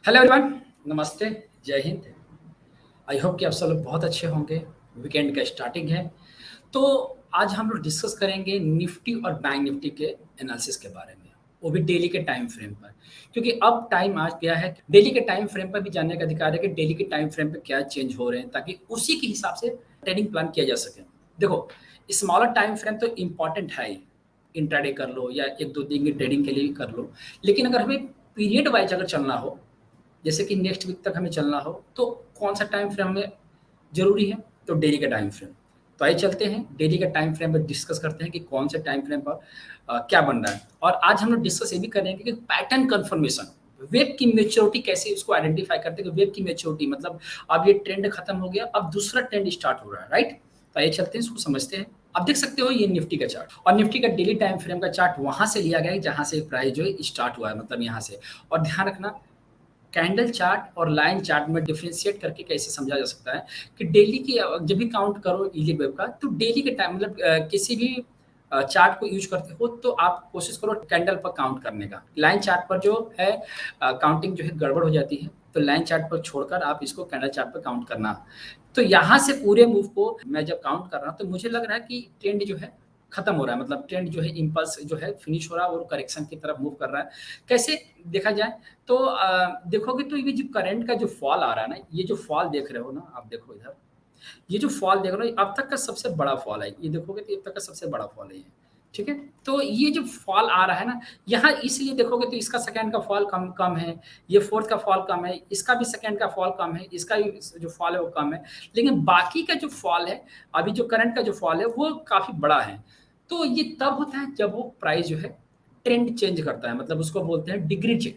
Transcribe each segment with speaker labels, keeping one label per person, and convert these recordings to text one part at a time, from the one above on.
Speaker 1: Hello everyone, नमस्ते, जय Hind. I hope कि आप सब लोग बहुत अच्छे होंगे। वीकेंड का स्टार्टिंग है, तो आज हम लोग डिस्कस करेंगे निफ्टी और बैंक निफ्टी के एनालिसिस के बारे में, वो भी डेली के टाइम फ्रेम पर। क्योंकि अब टाइम आ गया है डेली के टाइम फ्रेम पर भी जानने का अधिकार है कि डेली के टाइम फ्रेम पर क्या चेंज हो रहे हैं, ताकि उसी के हिसाब से ट्रेडिंग प्लान किया जा सके। देखो, स्मॉलर टाइम फ्रेम तो इम्पॉर्टेंट है ही, इंट्राडे कर लो या एक दो दिन की ट्रेडिंग के लिए कर लो। लेकिन अगर हमें पीरियड वाइज अगर चलना हो, जैसे कि नेक्स्ट वीक तक हमें चलना हो, तो कौन सा टाइम फ्रेम हमें ज़रूरी है? तो डेली का टाइम फ्रेम। तो आइए चलते हैं डेली का टाइम फ्रेम पर डिस्कस करते हैं कि कौन से टाइम फ्रेम पर क्या बन रहा है। और आज हम लोग डिस्कस ये भी करेंगे कि पैटर्न कन्फर्मेशन, वेब की मेच्योरिटी कैसे उसको आइडेंटिफाई करते हैं कि वेब की मेच्योरिटी मतलब अब ये ट्रेंड खत्म हो गया, अब दूसरा ट्रेंड स्टार्ट हो रहा है, राइट? तो आइए चलते हैं, इसको समझते हैं। आप देख सकते हो ये निफ्टी का चार्ट, और निफ्टी का डेली टाइम फ्रेम का चार्ट वहां से लिया गया है जहां से प्राइस जो है स्टार्ट हुआ है, मतलब यहाँ से। और ध्यान रखना, कैंडल चार्ट और लाइन चार्ट में डिफरेंशिएट करके कैसे समझा जा सकता है कि डेली की जब भी काउंट करो इलीग वेब का, तो डेली के टाइम मतलब किसी भी चार्ट को यूज करते हो तो आप कोशिश करो कैंडल पर काउंट करने का। लाइन चार्ट पर जो है काउंटिंग जो है गड़बड़ हो जाती है, तो लाइन चार्ट पर छोड़कर आप इसको कैंडल चार्ट पर काउंट करना। तो यहाँ से पूरे मूव को मैं जब काउंट कर रहा हूँ तो मुझे लग रहा है कि ट्रेंड जो है खत्म हो रहा है, मतलब ट्रेंड जो है इम्पल्स जो है फिनिश हो रहा है और करेक्शन की तरफ मूव कर रहा है। कैसे देखा जाए तो देखोगे तो ये जो करंट का जो फॉल आ रहा है ना, ये जो फॉल देख रहे हो ना, आप देखो इधर, ये जो फॉल देख रहे हो अब तक का सबसे बड़ा फॉल है। ये देखोगे तो अब तक का सबसे बड़ा फॉल है ये, ठीक है। तो ये जो फॉल आ रहा है ना यहाँ, इसलिए देखोगे तो इसका सेकंड का फॉल कम कम है, ये फोर्थ का फॉल कम है, इसका भी सेकंड का फॉल कम है, इसका भी जो फॉल है वो कम है। लेकिन बाकी का जो फॉल है, अभी जो करंट का जो फॉल है वो काफी बड़ा है। तो ये तब होता है जब वो प्राइस जो है ट्रेंड चेंज करता है, मतलब उसको बोलते हैं डिग्री चेंज,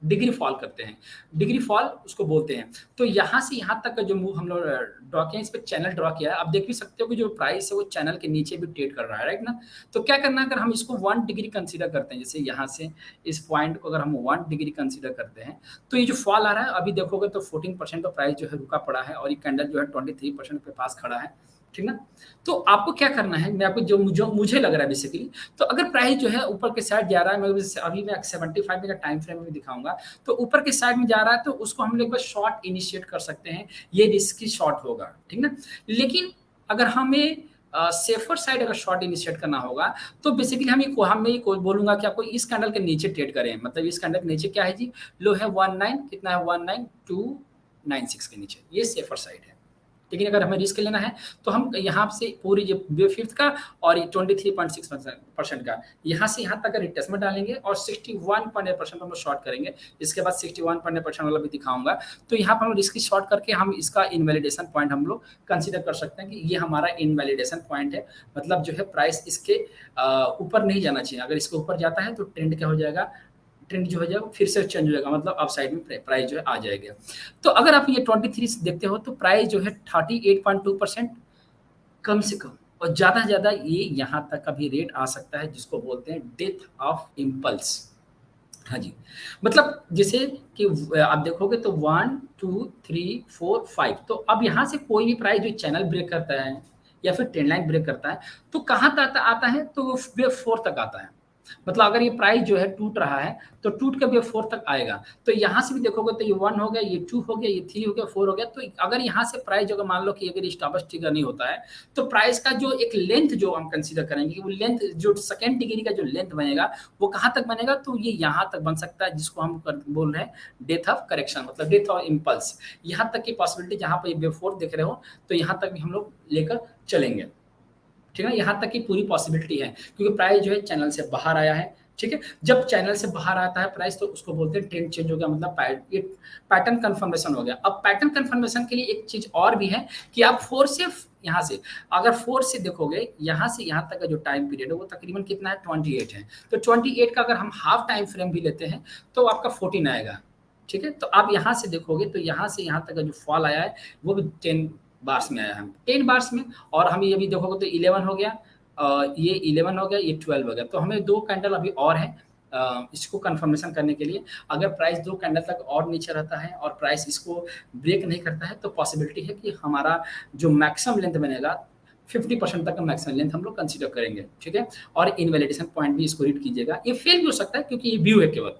Speaker 1: डिग्री फॉल करते हैं, डिग्री फॉल उसको बोलते हैं। तो यहाँ से यहाँ तक का जो मूव हम लोग ड्रॉ किया, इस पे चैनल ड्रॉ किया है। आप देख भी सकते हो कि जो प्राइस है वो चैनल के नीचे भी ट्रेड कर रहा है, राइट ना? तो क्या करना है, अगर हम इसको 1 डिग्री कंसीडर करते हैं, जैसे यहाँ से इस पॉइंट को अगर हम 1 डिग्री कंसीडर करते हैं, तो ये जो फॉल आ रहा है अभी देखोगे तो 14% का प्राइस जो है रुका पड़ा है, और ये कैंडल जो है 23% के पास खड़ा है, ठीक ना? तो आपको क्या करना है, मैं आपको जो मुझे लग रहा है बेसिकली, तो अगर प्राइस जो है ऊपर के साइड जा रहा है, मैं अभी मैं 75 का टाइम फ्रेम में दिखाऊंगा, तो ऊपर के साइड में जा रहा है तो उसको हम लोग एक बार शॉर्ट इनिशिएट कर सकते हैं, ये रिस्की शॉर्ट होगा, ठीक ना? लेकिन अगर हमें सेफर साइड अगर शॉर्ट इनिशिएट करना होगा, तो बेसिकली हम ये बोलूंगा कि आपको इस कैंडल के नीचे ट्रेड करें। मतलब इस कैंडल के नीचे क्या है जी, लो है 19, कितना है 19296 के नीचे, ये सेफर साइड है। लेकिन अगर हमें रिस्क लेना है तो हम यहाँ से पूरी जो फिफ्थ का और 23.6% का यहाँ से यहाँ तक रिटेस्टमेंट डालेंगे और 61% हम लोग शॉर्ट करेंगे। इसके बाद 61% वाला भी दिखाऊंगा। तो यहाँ पर हम रिस्क शॉर्ट करके हम इसका इनवैलिडेशन पॉइंट हम लोग कंसिडर कर सकते हैं कि ये हमारा इनवैलिडेशन पॉइंट है। मतलब जो है प्राइस इसके ऊपर नहीं जाना चाहिए। अगर इसके ऊपर जाता है तो ट्रेंड क्या हो जाएगा, ट्रेंड जो हो जाएगा फिर से चेंज हो जाएगा, मतलब अप साइड में प्राइस जो है आ जाएगा। तो अगर आप ये 23 देखते हो तो प्राइस जो है 38.2% कम से कम, और ज़्यादा से ज़्यादा ये यहाँ तक का भी रेट आ सकता है, जिसको बोलते हैं डेथ ऑफ इम्पल्स। हाँ जी, मतलब जैसे कि आप देखोगे तो 1 2 3 4 5, तो अब यहाँ से कोई भी प्राइस जो चैनल ब्रेक करता है या फिर ट्रेंड लाइन ब्रेक करता है, तो कहाँ तक आता है, तो वो वेव 4 तक आता है। मतलब अगर ये प्राइस जो है टूट रहा है तो टूट के वेव 4 तक आएगा। तो यहाँ से भी देखोगे तो ये 1 हो गया, ये 2 हो गया, ये 3 हो गया, 4 हो गया। तो अगर यहाँ से प्राइस अगर मान लो कि अगर स्टॉप ट्रिगर नहीं होता है, तो प्राइस का जो एक लेंथ जो हम कंसीडर करेंगे, वो लेंथ जो सेकंड डिग्री का जो लेंथ बनेगा वो कहाँ तक बनेगा, तो ये यहाँ तक बन सकता है, जिसको हम बोल रहे हैं डेथ ऑफ करेक्शन, मतलब डेथ ऑफ इम्पल्स। यहाँ तक की पॉसिबिलिटी, जहाँ पर वेव 4 देख रहे हो तो यहाँ तक भी हम लोग लेकर चलेंगे, ठीक है। यहाँ तक की पूरी पॉसिबिलिटी है, क्योंकि प्राइस जो है चैनल से बाहर आया है, ठीक है। जब चैनल से बाहर आता है प्राइस, तो उसको बोलते हैं ट्रेंड चेंज हो गया, मतलब ये पैटर्न कंफर्मेशन हो गया। अब पैटर्न कंफर्मेशन के लिए एक चीज और भी है कि आप 4 से यहाँ से, अगर 4 से देखोगे यहाँ से यहाँ तक का जो टाइम पीरियड है वो तकरीबन कितना है, 28 है। तो 28 का अगर हम हाफ टाइम फ्रेम भी लेते हैं तो आपका 14 आएगा, ठीक है। तो आप यहाँ से देखोगे तो यहाँ से यहाँ तक का जो फॉल आया है वो भी 10 बार्स में आया है, 10 बार्स में। और हम ये भी देखोगे तो 11 हो गया, ये 11 हो गया, ये 12 हो गया। तो हमें 2 कैंडल अभी और है इसको कंफर्मेशन करने के लिए। अगर प्राइस 2 कैंडल तक और नीचे रहता है और प्राइस इसको ब्रेक नहीं करता है, तो पॉसिबिलिटी है कि हमारा जो मैक्सिमम लेंथ बनेगा 50% तक का मैक्सिमम लेंथ हम लोग कंसीडर करेंगे, ठीक है। और इनवैलिडेशन पॉइंट भी इसको रीड कीजिएगा। ये फेल भी हो सकता है क्योंकि ये व्यू है केवल,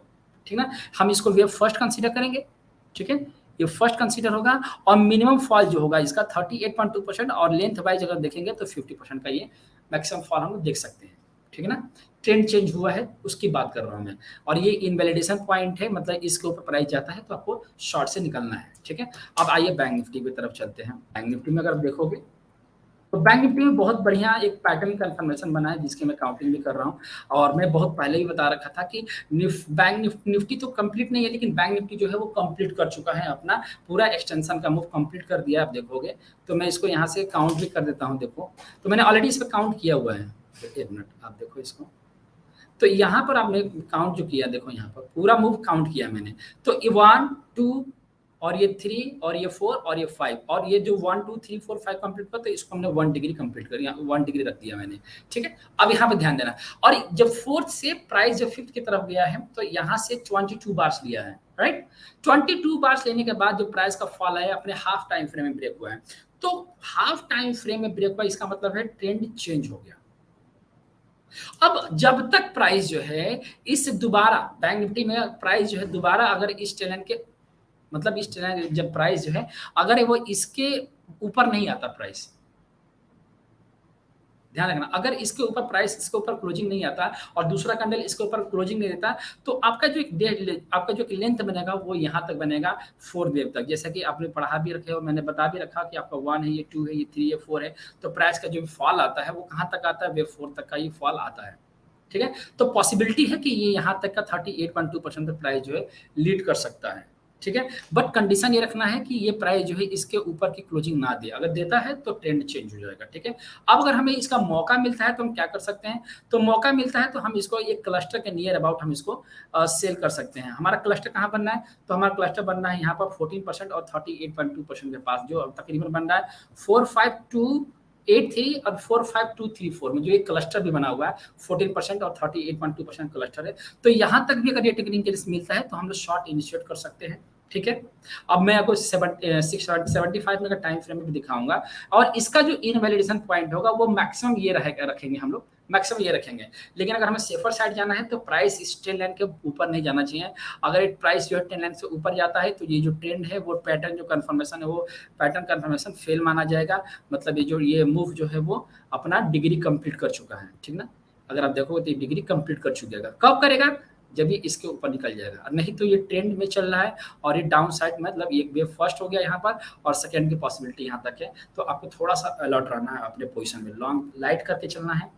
Speaker 1: ठीक ना। हम इसको वेव फर्स्ट कंसीडर करेंगे, ठीक है, ये फर्स्ट कंसीडर होगा। और मिनिमम फॉल जो होगा इसका 38.2% और लेंथ वाइज अगर देखेंगे तो 50% का ये मैक्सिमम फॉल हम लोग देख सकते हैं, ठीक है ना। ट्रेंड चेंज हुआ है उसकी बात कर रहा हूँ मैं, और ये इनवैलिडेशन पॉइंट है, मतलब इसके ऊपर प्राइस जाता है तो आपको शॉर्ट से निकलना है, ठीक है। अब आइए बैंक निफ्टी की तरफ चलते हैं। बैंक निफ्टी में अगर आप देखोगे तो बैंक निफ्टी में बहुत बढ़िया एक पैटर्न कन्फर्मेशन बना है जिसकी मैं काउंटिंग भी कर रहा हूँ। और मैं बहुत पहले ही बता रखा था कि निफ्टी तो कंप्लीट नहीं है, लेकिन बैंक निफ्टी जो है वो कंप्लीट कर चुका है, अपना पूरा एक्सटेंशन का मूव कंप्लीट कर दिया। आप देखोगे तो मैं इसको यहाँ से काउंट भी कर देता हूँ। देखो तो मैंने ऑलरेडी इस पर काउंट किया हुआ है, एक मिनट आप देखो इसको। तो यहाँ पर आपने काउंट जो किया, देखो यहाँ पर पूरा मूव काउंट किया मैंने। तो 1 2 और ये 3 और ये 4 और ये 5, और ये जो 1 2 3 4 5 कंप्लीट कर, तो इसको हमने 1 डिग्री कंप्लीट कर दिया, 1 डिग्री रख दिया मैंने, ठीक है। अब यहाँ पे ध्यान देना, और जब फोर्थ से प्राइस जब फिफ्थ की तरफ गया है तो यहाँ से 22 बार्स लिया है, राइट। 22 बार्स लेने के बाद जो प्राइस का फॉल आया अपने हाफ टाइम फ्रेम में ब्रेक हुआ है। तो हाफ टाइम फ्रेम में ब्रेक हुआ इसका मतलब है ट्रेंड चेंज हो गया। अब जब तक प्राइस जो है इस दोबारा बैंक निफ्टी में प्राइस जो है दोबारा अगर इस चैनल के, मतलब इस चैनल जब प्राइस जो है अगर वो इसके ऊपर नहीं आता प्राइस, ध्यान रखना, अगर इसके ऊपर प्राइस इसके ऊपर क्लोजिंग नहीं आता और दूसरा कैंडल इसके ऊपर क्लोजिंग नहीं देता, तो आपका जो आपका जो लेंथ बनेगा वो यहाँ तक बनेगा 4 वेव तक। जैसा कि आपने पढ़ा भी रखे हो, मैंने बता भी रखा कि आपका 1 है, ये 2 है, ये 3 है, 4 है। तो प्राइस का जो फॉल आता है वो कहाँ तक आता है, वेव 4 तक का ये फॉल आता है, ठीक है। तो पॉसिबिलिटी है कि ये यहाँ तक का 38.2% तक प्राइस जो है लीड कर सकता है, ठीक है। बट कंडीशन ये रखना है कि ये प्राइस जो है इसके ऊपर की क्लोजिंग ना दे, अगर देता है तो ट्रेंड चेंज हो जाएगा, ठीक है। अब अगर हमें इसका मौका मिलता है तो हम क्या कर सकते हैं, तो मौका मिलता है तो हम इसको एक क्लस्टर के नियर अबाउट हम इसको सेल कर सकते हैं। हमारा क्लस्टर कहाँ बनना है, तो हमारा क्लस्टर बनना है यहाँ पर 14% और 38.2% के पास, जो तकरीबन बन रहा है 45283 और 45234 में, जो एक क्लस्टर भी बना हुआ है 14% और 38.2% क्लस्टर है। तो यहाँ तक भी अगर ये टेक्निक मिलता है तो हम लोग शॉर्ट इनिशिएट कर सकते हैं, ठीक है। अब मैं आपको 75 में का टाइम फ्रेम में भी दिखाऊंगा, और इसका जो इनवैलिडेशन पॉइंट होगा वो मैक्सिमम ये रखेंगे हम लोग, मैक्सिमम ये रखेंगे। लेकिन अगर हमें सेफर साइड जाना है तो प्राइस इस ट्रेंड लाइन के ऊपर नहीं जाना चाहिए। अगर एक प्राइस जो है ट्रेंड लाइन से ऊपर जाता है तो ये जो ट्रेंड है वो पैटर्न जो कंफर्मेशन है वो पैटर्न कंफर्मेशन फेल माना जाएगा। मतलब ये मूव जो है वो अपना डिग्री कंप्लीट कर चुका है, ठीक ना। अगर आप देखोगे तो ये डिग्री कंप्लीट कर चुकेगा, कब करेगा, जब ये इसके ऊपर निकल जाएगा। नहीं तो ये ट्रेंड में चल रहा है और ये डाउन साइड, मतलब एक वेव फर्स्ट हो गया यहाँ पर और सेकंड की पॉसिबिलिटी यहाँ तक है। तो आपको थोड़ा सा अलर्ट रहना है अपने पोजीशन में, लॉन्ग लाइट करके चलना है,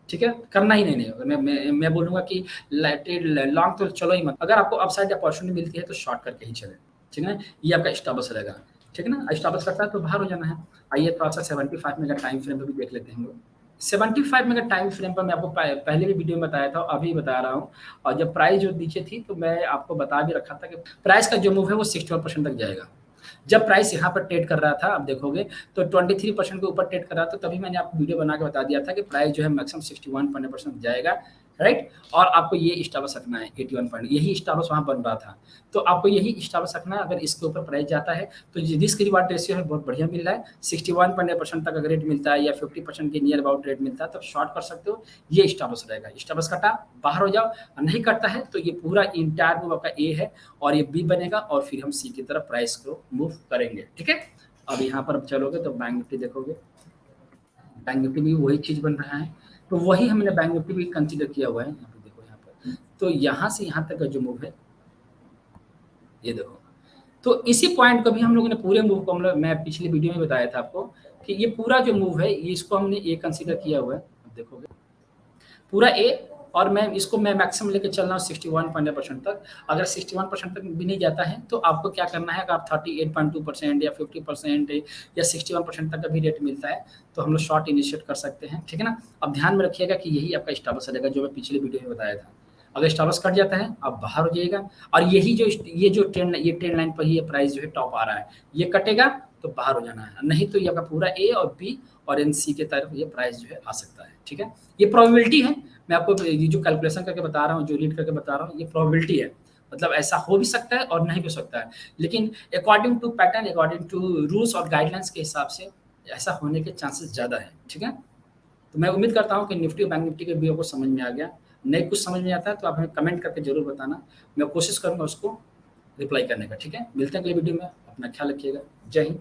Speaker 1: ठीक है। करना ही नहीं मैं बोलूंगा कि लॉन्ग तो चलो ही मत, अगर आपको अपसाइड अपॉर्चुनिटी मिलती है तो शॉर्ट करके ही चले, ठीक है। ये आपका स्टॉप लॉस रहेगा, ठीक है ना। स्टॉप लॉस करता है तो बाहर हो जाना है। आइए थोड़ा सा 75 में का टाइम फ्रेम पे भी देख लेते हैं हम लोग। 75 में का टाइम फ्रेम पर मैं आपको पहले भी वीडियो में बताया था, अभी बता रहा हूँ। और जब प्राइस जो नीचे थी तो मैं आपको बता भी रखा था कि प्राइस का जो मूव है वो 61% तक जाएगा। जब प्राइस यहाँ पर ट्रेड कर रहा था, आप देखोगे तो 23% के ऊपर ट्रेड कर रहा था, तभी मैंने आपको वीडियो बना के बता दिया था कि प्राइस जो है मैक्सिमम 61% जाएगा, राइट। और आपको ये स्टॉप लॉस रखना है 81 पॉइंट, यही स्टॉप लॉस वहाँ बन रहा था। तो आपको यही स्टॉप लॉस रखना है। अगर इसके ऊपर प्राइस जाता है तो रिस्क रिवार्ड रेशियो है बहुत बढ़िया मिल रहा है, 61% तक अगर रेट मिलता है या 50% के नियर अबाउट रेट मिलता है तो शॉर्ट कर सकते हो। ये स्टॉप लॉस रहेगा, स्टॉप लॉस कटा बाहर हो जाओ, नहीं करता है तो ये पूरा इंटायर मूव आपका ए है और ये बी बनेगा और फिर हम सी की तरफ प्राइस को मूव करेंगे, ठीक है। अब यहाँ पर चलोगे तो बैंक निफ्टी देखोगे, बैंक निफ्टी भी वही चीज बन रहा है। तो वही हमने बैंक निफ्टी भी कंसीडर किया हुआ है। यहाँ पे देखो, यहाँ पर तो यहाँ से यहाँ तक का जो मूव है ये देखो। तो इसी पॉइंट को भी हम लोगों ने पूरे मूव को मैं पिछले वीडियो में बताया था आपको कि ये पूरा जो मूव है ये इसको हमने ए कंसीडर किया हुआ है। अब देखोगे पूरा ए, और मैं इसको मैं मैक्सिमम लेके चल रहा हूँ 61% तक। अगर 61% तक भी नहीं जाता है तो आपको क्या करना है, अगर आप 38.2% या 50% या 61% तक का भी रेट मिलता है तो हम लोग शॉर्ट इनिशिएट कर सकते हैं, ठीक है ना। अब ध्यान में रखिएगा कि यही आपका स्टॉप लॉस रहेगा जो मैं पिछले वीडियो में बताया था। अगर स्टॉप लॉस कट जाता है आप बाहर हो जाइएगा, और ये जो ट्रेंड लाइन पर ही ये प्राइस जो है टॉप आ रहा है, ये कटेगा तो बाहर हो जाना है। नहीं तो ये आपका पूरा ए और बी और एन सी के तरफ ये प्राइस जो है आ सकता है, ठीक है। ये प्रोबेबिलिटी है, मैं आपको ये जो कैलकुलेशन करके बता रहा हूँ, जो रीड करके बता रहा हूँ, ये प्रोबेबिलिटी है। मतलब ऐसा हो भी सकता है और नहीं भी हो सकता है, लेकिन according to pattern, according to rules और गाइडलाइंस के हिसाब से ऐसा होने के चांसेस ज़्यादा है, ठीक है। तो मैं उम्मीद करता हूँ कि निफ्टी और बैंक निफ्टी के वीडियो को समझ में आ गया। नहीं कुछ समझ में आता है तो आप हमें कमेंट करके जरूर बताना, मैं कोशिश करूँगा उसको रिप्लाई करने का, ठीक है? मिलते हैं अगले वीडियो में, अपना ख्याल रखिएगा। जय हिंद।